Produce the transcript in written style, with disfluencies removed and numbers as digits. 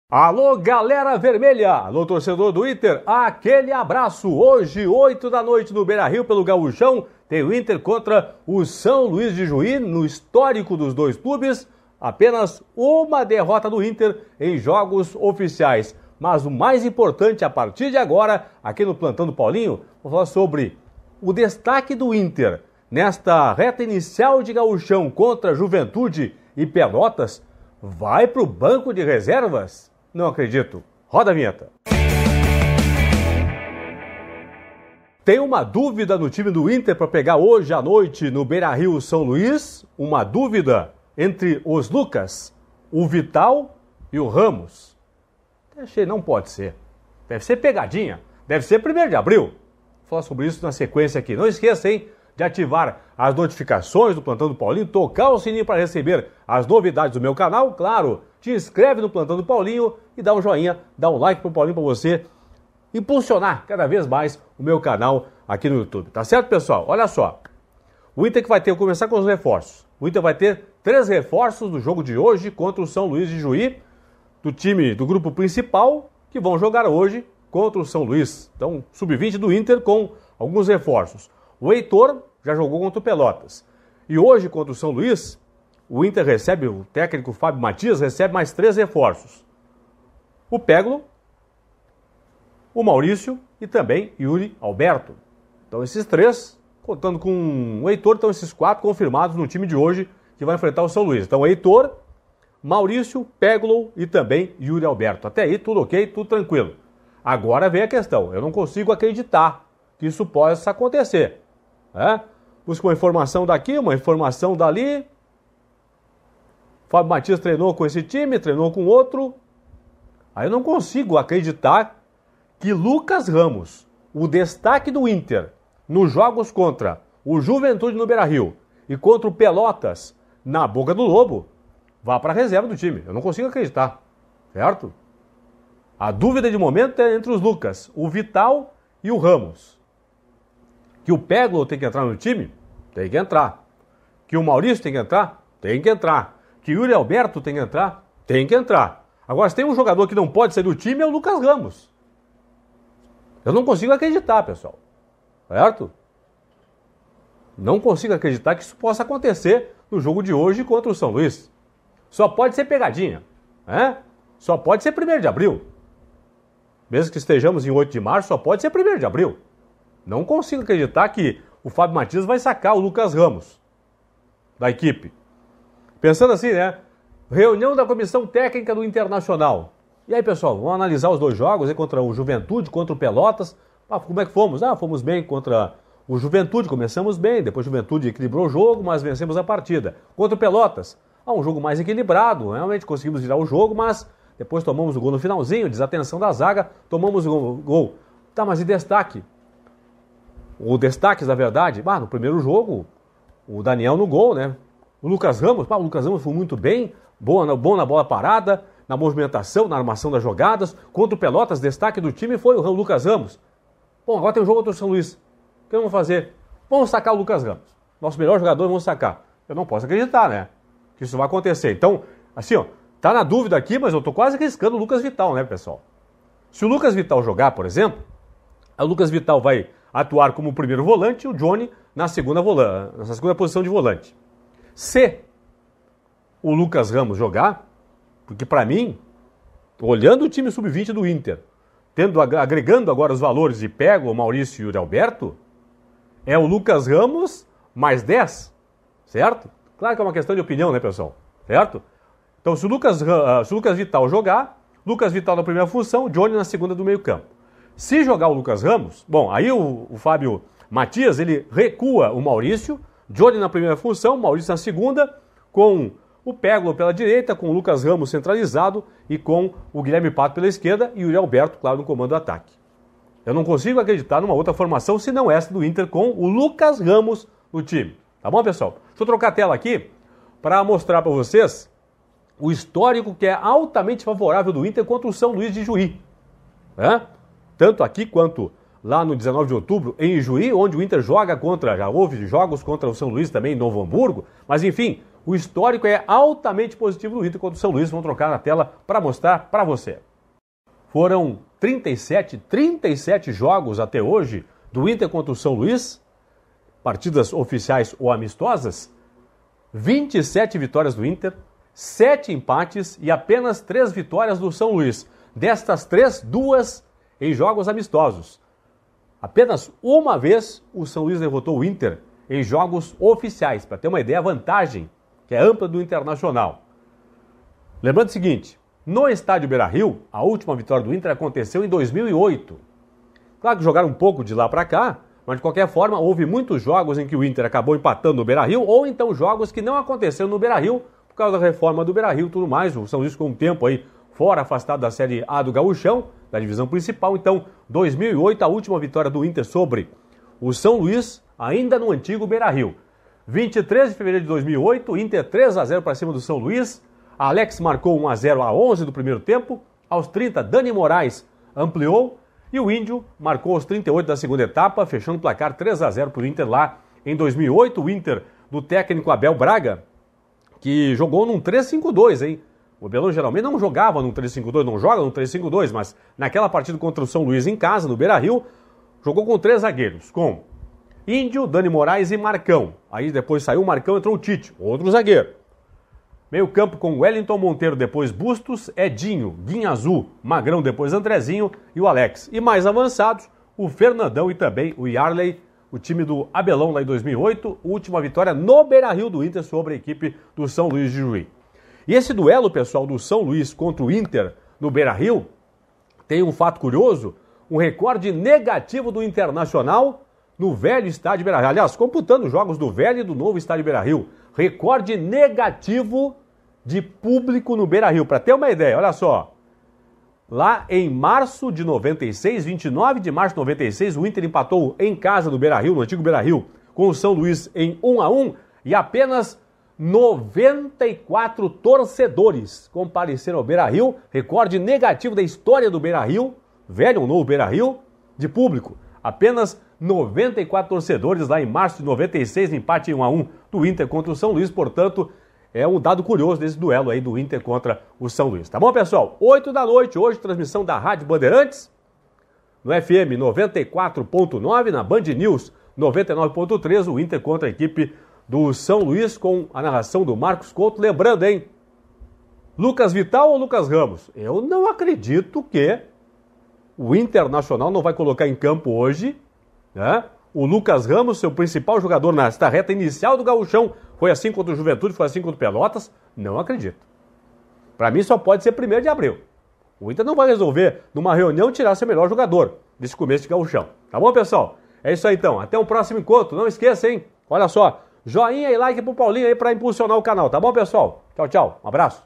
Alô, galera vermelha! Alô, torcedor do Inter, aquele abraço! Hoje, 8 da noite no Beira-Rio, pelo Gauchão, tem o Inter contra o São Luís de Juí. No histórico dos dois clubes, apenas uma derrota do Inter em jogos oficiais. Mas o mais importante, a partir de agora, aqui no Plantão do Paulinho, vou falar sobre o destaque do Inter nesta reta inicial de Gauchão contra Juventude e Pelotas. Vai para o banco de reservas? Não acredito. Roda a vinheta. Tem uma dúvida no time do Inter para pegar hoje à noite no Beira-Rio São Luís? Uma dúvida entre os Lucas, o Vital e o Ramos. Achei, não pode ser. Deve ser pegadinha. Deve ser 1º de abril. Vou falar sobre isso na sequência aqui. Não esqueça, hein, de ativar as notificações do Plantão do Paulinho, tocar o sininho para receber as novidades do meu canal. Claro, te inscreve no Plantão do Paulinho e dá um joinha, dá um like pro Paulinho para você impulsionar cada vez mais o meu canal aqui no YouTube. Tá certo, pessoal? Olha só. O Inter que vai ter, vou começar com os reforços. O Inter vai ter 3 reforços no jogo de hoje contra o São Luís de Juí, do time do grupo principal, que vão jogar hoje contra o São Luís. Então, sub-20 do Inter com alguns reforços. O Heitor já jogou contra o Pelotas. E hoje, contra o São Luís, o Inter recebe, o técnico Fábio Matias recebe mais 3 reforços. O Peglo, o Maurício e também Yuri Alberto. Então esses 3, contando com o Heitor, então esses 4 confirmados no time de hoje que vai enfrentar o São Luís. Então Heitor, Maurício, Peglo e também Yuri Alberto. Até aí tudo ok, tudo tranquilo. Agora vem a questão, eu não consigo acreditar que isso possa acontecer. Busca uma informação daqui, uma informação dali. Fábio Matias treinou com esse time, treinou com outro. Aí eu não consigo acreditar que Lucas Ramos, o destaque do Inter, nos jogos contra o Juventude no Beira-Rio e contra o Pelotas na Boca do Lobo, vá para a reserva do time. Eu não consigo acreditar, certo? A dúvida de momento é entre os Lucas, o Vital e o Ramos. Que o Peglo tem que entrar no time? Tem que entrar. Que o Maurício tem que entrar? Tem que entrar. Que o Yuri Alberto tem que entrar? Tem que entrar. Agora, se tem um jogador que não pode sair do time, é o Lucas Ramos. Eu não consigo acreditar, pessoal. Certo? Não consigo acreditar que isso possa acontecer no jogo de hoje contra o São Luís. Só pode ser pegadinha. Só pode ser 1º de abril. Mesmo que estejamos em 8 de março, só pode ser 1º de abril. Não consigo acreditar que o Fábio Matias vai sacar o Lucas Ramos da equipe. Pensando assim, reunião da comissão técnica do Internacional. E aí, pessoal, vamos analisar os 2 jogos contra o Juventude, contra o Pelotas. Como é que fomos? Fomos bem contra o Juventude, começamos bem. Depois o Juventude equilibrou o jogo, mas vencemos a partida. Contra o Pelotas, um jogo mais equilibrado. Realmente conseguimos virar o jogo, mas depois tomamos o gol no finalzinho, desatenção da zaga, tomamos o gol. Tá, mas e destaque? O destaque, na verdade, no primeiro jogo, o Daniel no gol, O Lucas Ramos, o Lucas Ramos foi muito bem, bom na bola parada, na movimentação, na armação das jogadas. Contra o Pelotas, destaque do time foi o Lucas Ramos. Bom, agora tem um jogo contra o São Luís. O que vamos fazer? Vamos sacar o Lucas Ramos. Nosso melhor jogador, vamos sacar. Eu não posso acreditar, que isso vai acontecer. Então, assim, tá na dúvida aqui, mas eu tô quase arriscando o Lucas Vital, pessoal? Se o Lucas Vital jogar, por exemplo, o Lucas Vital vai atuar como o primeiro volante e o Johnny na segunda posição de volante. Se o Lucas Ramos jogar, porque para mim, olhando o time sub-20 do Inter, agregando agora os valores de Peglo, Maurício e Yuri Alberto, é o Lucas Ramos mais 10, certo? Claro que é uma questão de opinião, pessoal? Certo? Então, se o Lucas Vital jogar, Lucas Vital na primeira função, Johnny na segunda do meio campo. Se jogar o Lucas Ramos, aí o Fábio Matias, ele recua o Maurício, Johnny na primeira função, Maurício na segunda, com o Peglo pela direita, com o Lucas Ramos centralizado e com o Guilherme Pato pela esquerda e o Yuri Alberto, claro, no comando do ataque. Eu não consigo acreditar numa outra formação senão essa do Inter com o Lucas Ramos no time. Tá bom, pessoal? Deixa eu trocar a tela aqui para mostrar para vocês o histórico que é altamente favorável do Inter contra o São Luís de Juí. Tanto aqui quanto lá no 19 de outubro, em Juí, onde o Inter joga já houve jogos contra o São Luís também em Novo Hamburgo, mas enfim, O histórico é altamente positivo do Inter contra o São Luís. Vamos trocar na tela para mostrar para você. Foram 37 jogos até hoje do Inter contra o São Luís, partidas oficiais ou amistosas, 27 vitórias do Inter, 7 empates e apenas 3 vitórias do São Luís. Destas 3, 2 em jogos amistosos. Apenas uma vez o São Luís derrotou o Inter em jogos oficiais, para ter uma ideia, a vantagem que é ampla do Internacional. Lembrando o seguinte, no estádio Beira-Rio, a última vitória do Inter aconteceu em 2008. Claro que jogaram um pouco de lá para cá, mas de qualquer forma houve muitos jogos em que o Inter acabou empatando no Beira-Rio, ou então jogos que não aconteceram no Beira-Rio por causa da reforma do Beira-Rio e tudo mais. O São Luís ficou um tempo aí fora, afastado da Série A do Gauchão, da divisão principal. Então, 2008, a última vitória do Inter sobre o São Luís, ainda no antigo Beira-Rio. 23 de fevereiro de 2008, Inter 3-0 para cima do São Luís. Alex marcou 1-0 a 11 do primeiro tempo. Aos 30, Dani Moraes ampliou. E o Índio marcou aos 38 da segunda etapa, fechando o placar 3-0 para o Inter lá em 2008. O Inter do técnico Abel Braga, que jogou num 3-5-2, hein? O Abelão geralmente não jogava num 3-5-2, não joga num 3-5-2, mas naquela partida contra o São Luís em casa, no Beira-Rio, jogou com 3 zagueiros, com Índio, Dani Moraes e Marcão. Aí depois saiu o Marcão, entrou o Tite, outro zagueiro. Meio campo com Wellington Monteiro, depois Bustos, Edinho, Guinha Azul, Magrão, depois Andrezinho e o Alex. E mais avançados, o Fernandão e também o Yarley, o time do Abelão lá em 2008, última vitória no Beira-Rio do Inter sobre a equipe do São Luís de Juí. E esse duelo, pessoal, do São Luís contra o Inter no Beira-Rio, tem um fato curioso, um recorde negativo do Internacional no velho estádio Beira-Rio. Aliás, computando os jogos do velho e do novo estádio Beira-Rio, recorde negativo de público no Beira-Rio. Para ter uma ideia, olha só, lá em março de 96, 29 de março de 96, o Inter empatou em casa no Beira-Rio, no antigo Beira-Rio, com o São Luís em 1-1 e apenas 94 torcedores compareceram ao Beira-Rio, recorde negativo da história do Beira-Rio, velho ou novo Beira-Rio, de público. Apenas 94 torcedores lá em março de 96, empate em 1-1 do Inter contra o São Luís. Portanto, é um dado curioso desse duelo aí do Inter contra o São Luís. Tá bom, pessoal? 8 da noite, hoje, transmissão da Rádio Bandeirantes, no FM 94.9, na Band News 99.3, o Inter contra a equipe do São Luís, com a narração do Marcos Couto. Lembrando, hein? Lucas Vital ou Lucas Ramos? Eu não acredito que o Internacional não vai colocar em campo hoje, né? O Lucas Ramos, seu principal jogador nesta reta inicial do Gauchão, foi assim contra o Juventude, foi assim contra o Pelotas. Não acredito. Para mim só pode ser 1º de abril. O Inter não vai resolver, numa reunião, tirar seu melhor jogador desse começo de Gauchão. Tá bom, pessoal? É isso aí então. Até o próximo encontro. Não esqueça, hein? Olha só, joinha e like pro Paulinho aí para impulsionar o canal. Tá bom, pessoal? Tchau, tchau. Um abraço.